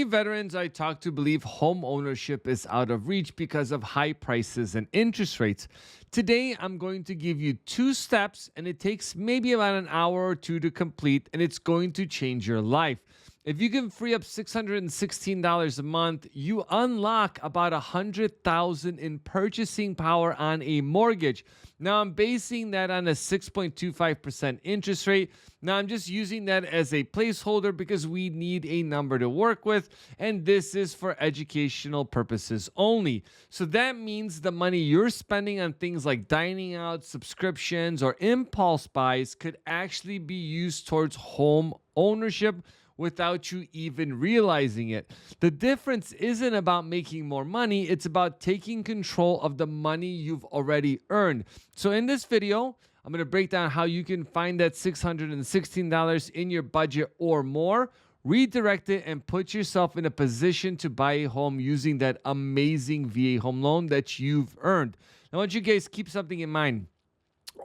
Many veterans I talk to believe home ownership is out of reach because of high prices and interest rates. Today, I'm going to give you 2 steps, and it takes maybe about an hour or two to complete, and it's going to change your life. If you can free up $616 a month, you unlock about $100,000 in purchasing power on a mortgage. Now, I'm basing that on a 6.25% interest rate. Now, I'm just using that as a placeholder because we need a number to work with, and this is for educational purposes only. So that means the money you're spending on things like dining out, subscriptions, or impulse buys could actually be used towards home ownership without you even realizing it. The difference isn't about making more money, it's about taking control of the money you've already earned. So in this video, I'm going to break down how you can find that $616 in your budget or more, redirect it, and put yourself in a position to buy a home using that amazing VA home loan that you've earned. Now, I want you guys to keep something in mind.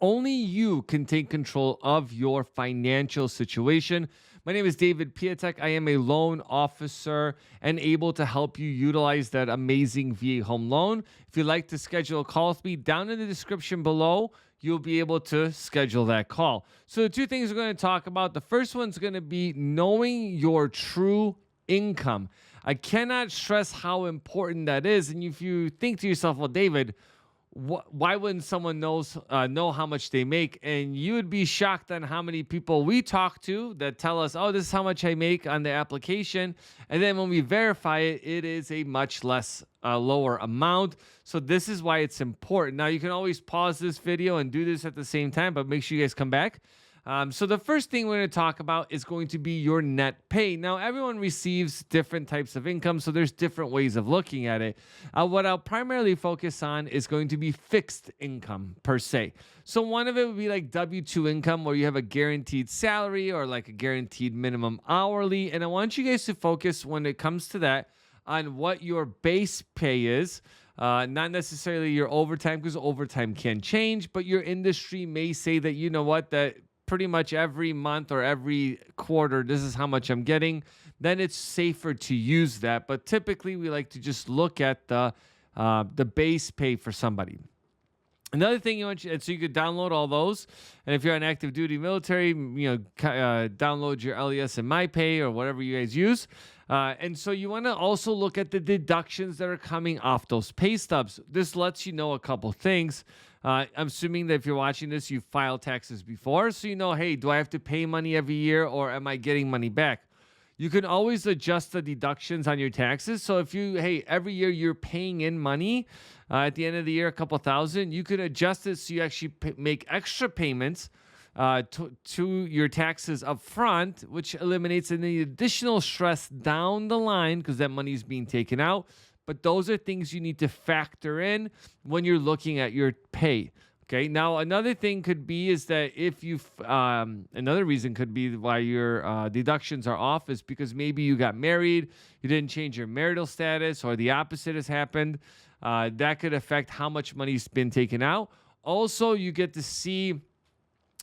Only you can take control of your financial situation. My name is David Piatek. I am a loan officer and able to help you utilize that amazing VA home loan. If you'd like to schedule a call with me, down in the description below, you'll be able to schedule that call. So the two things we're going to talk about, the first one's going to be knowing your true income. I cannot stress how important that is. And if you think to yourself, well, David, why wouldn't someone know how much they make? And you would be shocked on how many people we talk to that tell us, oh, this is how much I make on the application. And then when we verify it, it is a much less lower amount. So this is why it's important. Now, you can always pause this video and do this at the same time, but make sure you guys come back. So the first thing we're going to talk about is going to be your net pay. Now, everyone receives different types of income, so there's different ways of looking at it. What I'll primarily focus on is going to be fixed income per se. So one of it would be like W-2 income, where you have a guaranteed salary or like a guaranteed minimum hourly. And I want you guys to focus when it comes to that on what your base pay is. Not necessarily your overtime, because overtime can change, but your industry may say that, you know what, that pretty much every month or every quarter, this is how much I'm getting, then it's safer to use that. But typically, we like to just look at the base pay for somebody. Another thing so you could download all those, and if you're on active duty military, download your LES and MyPay or whatever you guys use. And so you want to also look at the deductions that are coming off those pay stubs. This lets you know a couple things. I'm assuming that if you're watching this, you've filed taxes before, so you know, hey, do I have to pay money every year or am I getting money back? You can always adjust the deductions on your taxes. So if every year you're paying in money, at the end of the year, a couple thousand, you can adjust it so you actually make extra payments to your taxes up front, which eliminates any additional stress down the line because that money is being taken out. But those are things you need to factor in when you're looking at your pay. Okay. Now, another thing could be is that if another reason could be why your deductions are off is because maybe you got married, you didn't change your marital status, or the opposite has happened. That could affect how much money's been taken out. Also, you get to see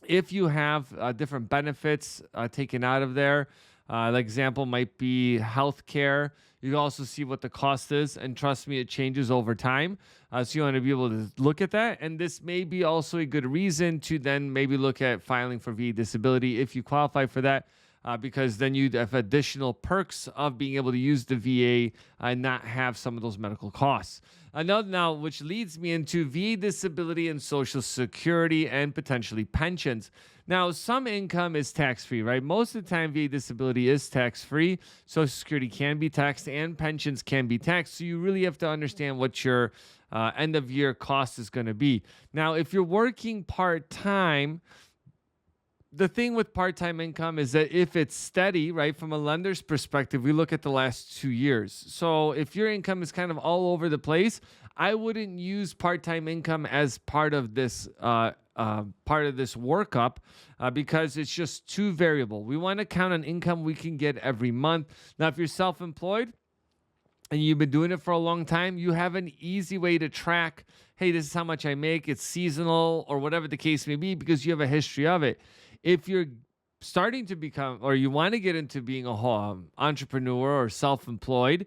if you have different benefits taken out of there. An example might be healthcare. You can also see what the cost is, and trust me, it changes over time. So you want to be able to look at that, and this may be also a good reason to then maybe look at filing for VA disability if you qualify for that, because then you'd have additional perks of being able to use the VA and not have some of those medical costs. Now, which leads me into VA disability and Social Security and potentially pensions. Now, some income is tax-free, right? Most of the time, VA disability is tax-free. Social Security can be taxed and pensions can be taxed. So you really have to understand what your end-of-year cost is going to be. Now, if you're working part-time, the thing with part-time income is that if it's steady, right, from a lender's perspective, we look at the last 2 years. So if your income is kind of all over the place, I wouldn't use part-time income as part of this workup because it's just too variable. We want to count on income we can get every month. Now, if you're self-employed and you've been doing it for a long time, you have an easy way to track, hey, this is how much I make. It's seasonal or whatever the case may be because you have a history of it. If you're starting to become, or you want to get into being a entrepreneur or self-employed,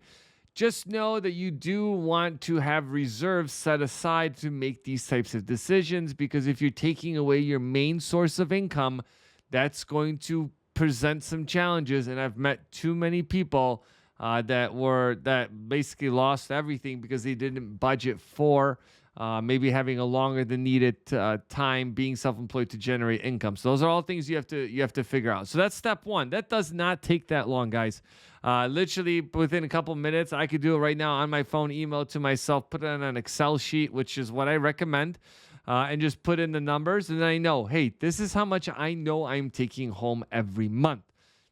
just know that you do want to have reserves set aside to make these types of decisions, because if you're taking away your main source of income, that's going to present some challenges. And I've met too many people that basically lost everything because they didn't budget for maybe having a longer than needed time being self-employed to generate income. So those are all things you have to figure out. So that's step one. That does not take that long, guys. Literally within a couple minutes, I could do it right now on my phone, email it to myself, put it on an Excel sheet, which is what I recommend, and just put in the numbers. And then I know, hey, this is how much I know I'm taking home every month.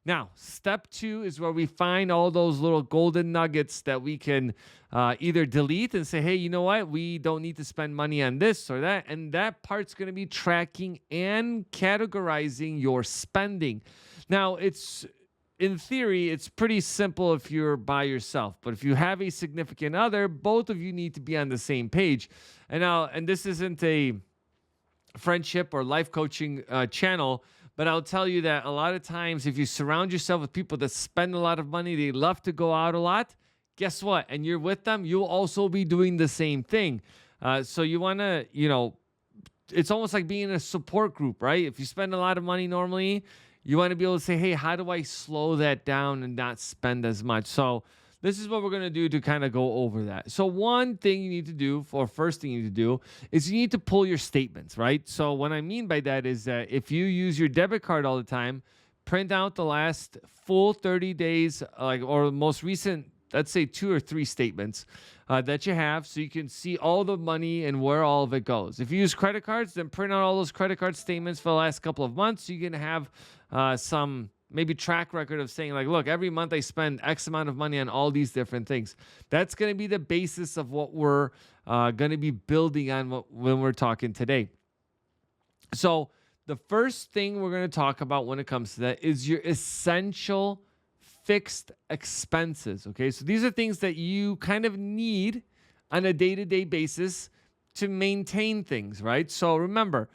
Now, step two is where we find all those little golden nuggets that we can either delete and say, hey, you know what? We don't need to spend money on this or that. And that part's going to be tracking and categorizing your spending. Now, in theory, it's pretty simple if you're by yourself. But if you have a significant other, both of you need to be on the same page. And this isn't a friendship or life coaching channel, but I'll tell you that a lot of times, if you surround yourself with people that spend a lot of money, they love to go out a lot, guess what? And you're with them, you'll also be doing the same thing. So you want to, it's almost like being in a support group, right? If you spend a lot of money normally, you want to be able to say, hey, how do I slow that down and not spend as much? So this is what we're going to do to kind of go over that. So one thing you need to do, or first thing you need to do, is you need to pull your statements, right? So what I mean by that is that if you use your debit card all the time, print out the last full 30 days, or most recent, let's say 2 or 3 statements that you have, so you can see all the money and where all of it goes. If you use credit cards, then print out all those credit card statements for the last couple of months, so you can have some maybe track record of saying, like, look, every month I spend X amount of money on all these different things. That's going to be the basis of what we're going to be building on when we're talking today. So the first thing we're going to talk about when it comes to that is your essential fixed expenses. Okay, so these are things that you kind of need on a day-to-day basis to maintain things, right? So remember,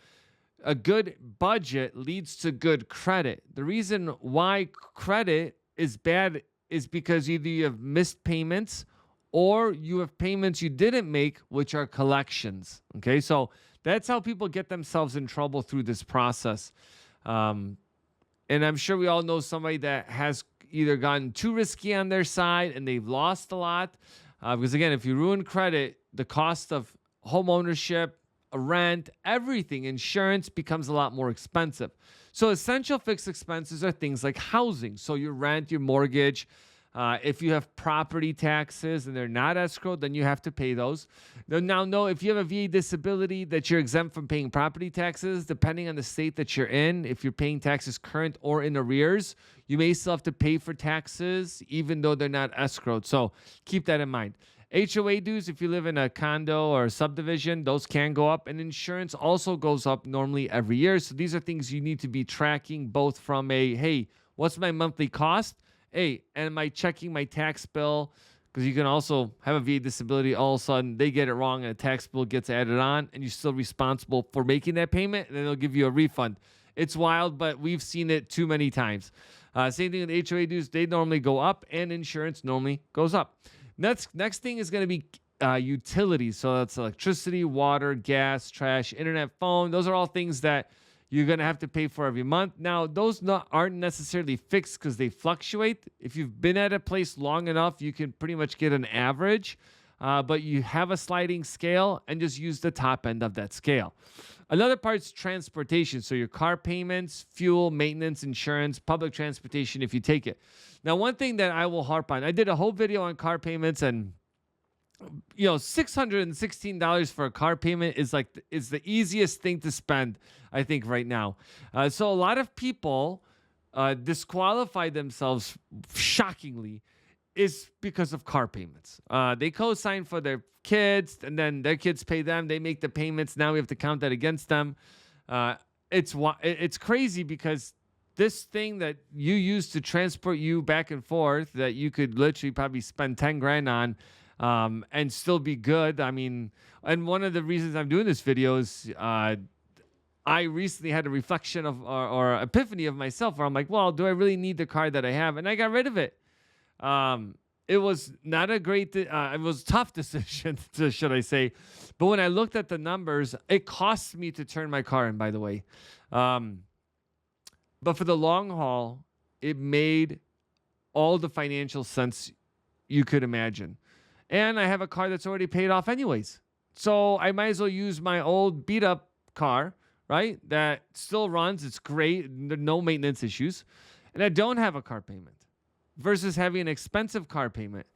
a good budget leads to good credit. The reason why credit is bad is because either you have missed payments or you have payments you didn't make, which are collections. Okay, so that's how people get themselves in trouble through this process. And I'm sure we all know somebody that has either gotten too risky on their side and they've lost a lot. Because again, if you ruin credit, the cost of home ownership, rent, everything, insurance becomes a lot more expensive. So essential fixed expenses are things like housing. So your rent, your mortgage. If you have property taxes and they're not escrowed, then you have to pay those. Now, no, if you have a VA disability that you're exempt from paying property taxes, depending on the state that you're in, if you're paying taxes current or in arrears, you may still have to pay for taxes even though they're not escrowed. So keep that in mind. HOA dues, if you live in a condo or a subdivision, those can go up, and insurance also goes up normally every year. So these are things you need to be tracking, both from hey, what's my monthly cost? Hey, and am I checking my tax bill? Because you can also have a VA disability, all of a sudden they get it wrong and a tax bill gets added on and you're still responsible for making that payment, and then they'll give you a refund. It's wild, but we've seen it too many times. Same thing with HOA dues. They normally go up and insurance normally goes up. Next thing is going to be utilities. So that's electricity, water, gas, trash, internet, phone. Those are all things that you're going to have to pay for every month. Now, those aren't necessarily fixed because they fluctuate. If you've been at a place long enough, you can pretty much get an average, but you have a sliding scale and just use the top end of that scale. Another part is transportation. So your car payments, fuel, maintenance, insurance, public transportation if you take it. Now, one thing that I will harp on, I did a whole video on car payments, and $616 for a car payment is the easiest thing to spend, I think, right now. So a lot of people disqualify themselves, shockingly, is because of car payments. They co-sign for their kids, and then their kids pay them. They make the payments. Now we have to count that against them. It's crazy because this thing that you use to transport you back and forth, that you could literally probably spend 10 grand on, and still be good. I mean, and one of the reasons I'm doing this video is I recently had a reflection of or epiphany of myself where I'm like, well, do I really need the car that I have? And I got rid of it. It was not a great, it was a tough decision, should I say. But when I looked at the numbers, it cost me to turn my car in, by the way. Um, but for the long haul, it made all the financial sense you could imagine. And I have a car that's already paid off anyways. So I might as well use my old beat up car, right? That still runs. It's great. No maintenance issues. And I don't have a car payment versus having an expensive car payment.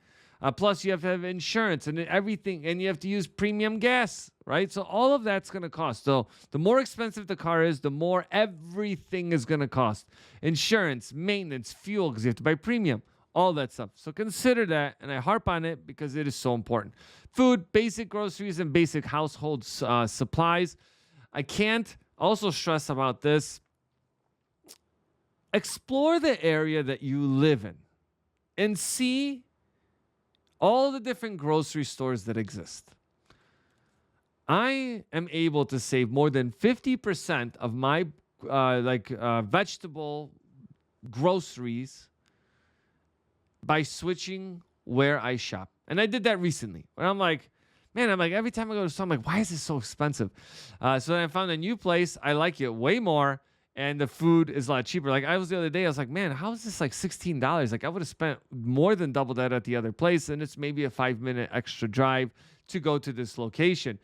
Plus, you have to have insurance and everything, and you have to use premium gas, right? So all of that's going to cost. So the more expensive the car is, the more everything is going to cost. Insurance, maintenance, fuel, because you have to buy premium, all that stuff. So consider that, and I harp on it because it is so important. Food, basic groceries, and basic household supplies. I can't also stress about this. Explore the area that you live in and see all the different grocery stores that exist. I am able to save more than 50% of my vegetable groceries by switching where I shop. And I did that recently. And I'm like, every time I go to store, I'm like, why is this so expensive? So then I found a new place. I like it way more. And the food is a lot cheaper. Like I was the other day, I was like, man, how is this like $16? Like I would have spent more than double that at the other place. And it's maybe a 5-minute extra drive to go to this location.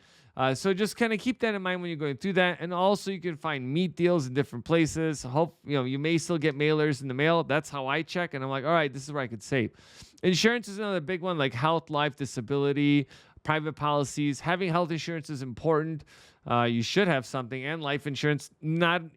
So just kind of keep that in mind when you're going through that. And also you can find meat deals in different places. You may still get mailers in the mail. That's how I check. And I'm like, all right, this is where I could save. Insurance is another big one, like health, life, disability, private policies. Having health insurance is important. You should have something, and life insurance. I'm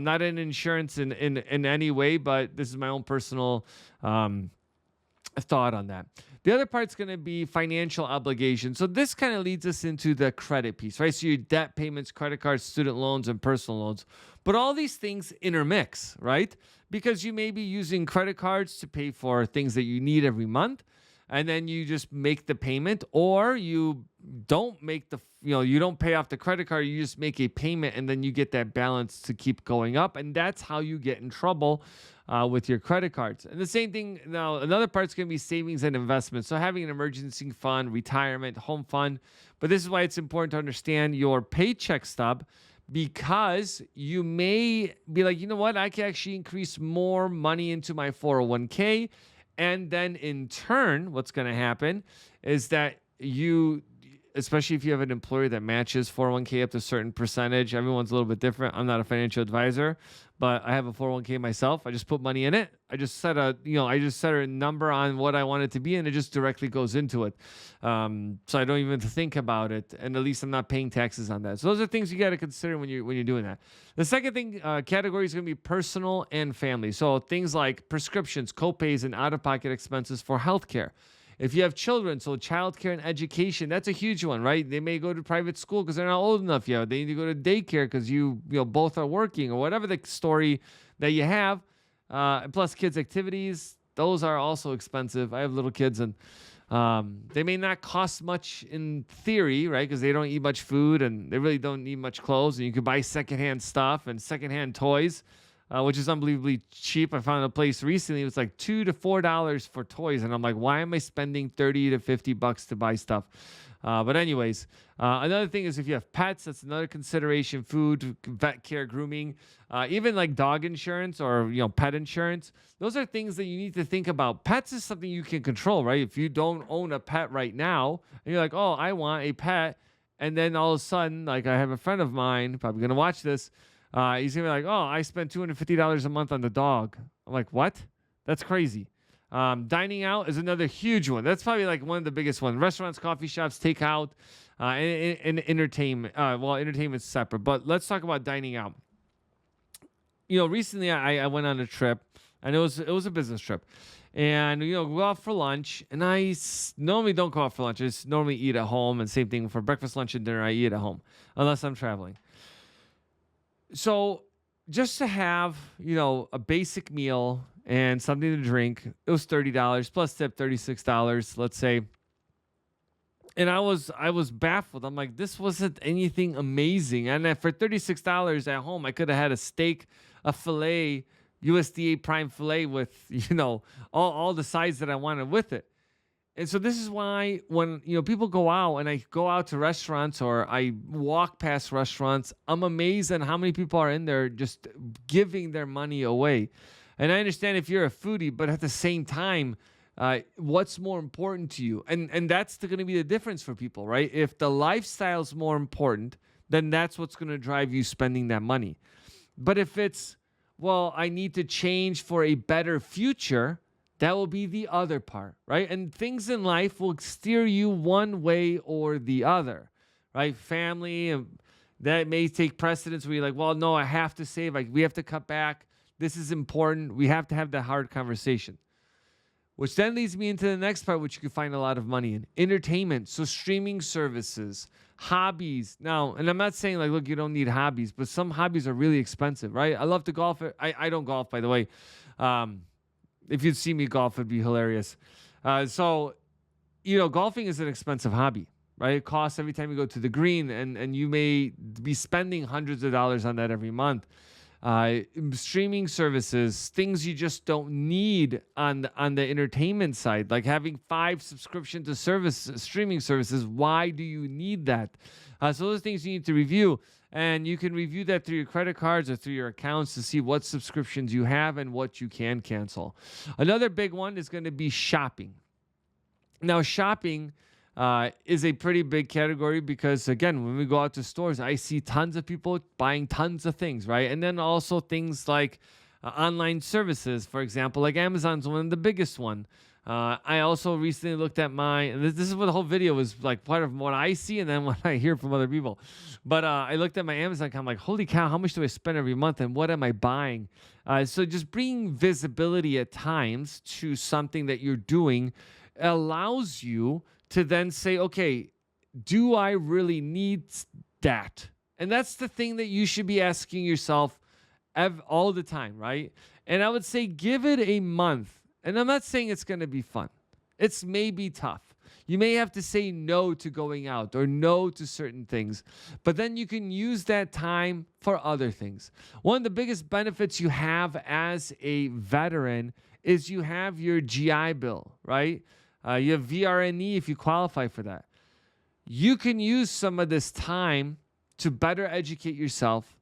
not in insurance in any way, but this is my own personal thought on that. The other part's going to be financial obligation. So this kind of leads us into the credit piece, right? So your debt payments, credit cards, student loans, and personal loans. But all these things intermix, right? Because you may be using credit cards to pay for things that you need every month, and then you just make the payment, or you don't make you don't pay off the credit card, you just make a payment, and then you get that balance to keep going up. And that's how you get in trouble with your credit cards. And the same thing, now another part's going to be savings and investments. So having an emergency fund, retirement, home fund. But this is why it's important to understand your paycheck stub, because you may be like, you know what, I can actually increase more money into my 401k. And then in turn, what's going to happen is that especially if you have an employer that matches 401k up to a certain percentage, everyone's a little bit different. I'm not a financial advisor, but I have a 401k myself. I just put money in it. I just set a number on what I want it to be, and it just directly goes into it. So I don't even think about it, and at least I'm not paying taxes on that. So those are things you got to consider when you're doing that. The second thing category is going to be personal and family. So things like prescriptions, copays, and out-of-pocket expenses for healthcare. If you have children, so childcare and education, that's a huge one, right? They may go to private school because they're not old enough yet. They need to go to daycare because you both are working, or whatever the story that you have. Plus kids' activities, those are also expensive. I have little kids, and they may not cost much in theory, right? Because they don't eat much food, and they really don't need much clothes. And you can buy secondhand stuff and secondhand toys, which is unbelievably cheap. I found a place recently, it was like $2 to $4 for toys. And I'm like, why am I spending $30 to $50 to buy stuff? But anyways, another thing is if you have pets, that's another consideration. Food, vet care, grooming, even like dog insurance or pet insurance. Those are things that you need to think about. Pets is something you can control, right? If you don't own a pet right now, and you're like, oh, I want a pet, and then all of a sudden, like I have a friend of mine, probably gonna watch this. He's gonna be like, oh, I spent $250 a month on the dog. I'm like, what? That's crazy. Dining out is another huge one. That's probably like one of the biggest ones. Restaurants, coffee shops, takeout, and entertainment. Well, entertainment's separate, but let's talk about dining out. Recently I went on a trip, and it was a business trip, and go out for lunch. And I normally don't go out for lunch. I just normally eat at home. And same thing for breakfast, lunch, and dinner. I eat at home unless I'm traveling. So just to have, a basic meal and something to drink, it was $30 plus tip, $36, let's say. And I was baffled. I'm like, this wasn't anything amazing. And then for $36 at home, I could have had a steak, a fillet, USDA prime fillet with, all the sides that I wanted with it. And so this is why when people go out and I go out to restaurants or I walk past restaurants, I'm amazed at how many people are in there just giving their money away. And I understand if you're a foodie, but at the same time, what's more important to you? And that's going to be the difference for people, right? If the lifestyle's more important, then that's what's going to drive you spending that money. But if it's, well, I need to change for a better future, that will be the other part, right? And things in life will steer you one way or the other, right? Family, that may take precedence where you're like, well, no, I have to save. Like, we have to cut back. This is important. We have to have that hard conversation. Which then leads me into the next part, which you can find a lot of money in. Entertainment, so streaming services, hobbies. Now, and I'm not saying like, look, you don't need hobbies, but some hobbies are really expensive, right? I love to golf. I don't golf, by the way. If you'd see me golf, it'd be hilarious. So, golfing is an expensive hobby, right? It costs every time you go to the green, and you may be spending hundreds of dollars on that every month. Streaming services, things you just don't need on the entertainment side, like having 5 subscription to streaming services. Why do you need that? So those things you need to review, and you can review that through your credit cards or through your accounts to see what subscriptions you have and what you can cancel. Another big one is going to be shopping. Now, shopping is a pretty big category because, again, when we go out to stores, I see tons of people buying tons of things, right? And then also things like online services, for example, like Amazon's one of the biggest one. I also recently looked at this is what the whole video was like, part of what I see and then what I hear from other people. But I looked at my Amazon account, I'm like, holy cow, how much do I spend every month and what am I buying? So just bringing visibility at times to something that you're doing allows you to then say, okay, do I really need that? And that's the thing that you should be asking yourself all the time, right? And I would say give it a month. And I'm not saying it's going to be fun. It's maybe tough. You may have to say no to going out or no to certain things, but then you can use that time for other things. One of the biggest benefits you have as a veteran is you have your GI Bill, right? You have VRNE if you qualify for that. You can use some of this time to better educate yourself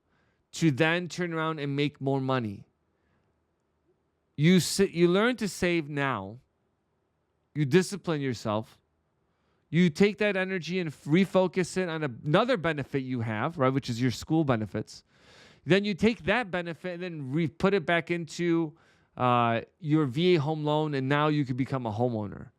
to then turn around and make more money. You learn to save now. You discipline yourself. You take that energy and refocus it on another benefit you have, right, which is your school benefits. Then you take that benefit and then put it back into your VA home loan, and now you can become a homeowner.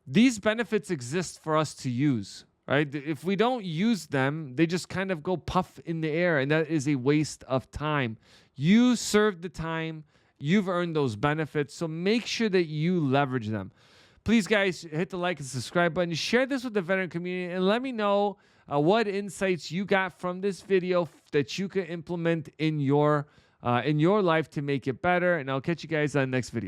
These benefits exist for us to use, right? If we don't use them, they just kind of go puff in the air, and that is a waste of time. You served the time. You've earned those benefits, so make sure that you leverage them. Please, guys, hit the like and subscribe button. Share this with the veteran community, and let me know what insights you got from this video that you can implement in your life to make it better. And I'll catch you guys on the next video.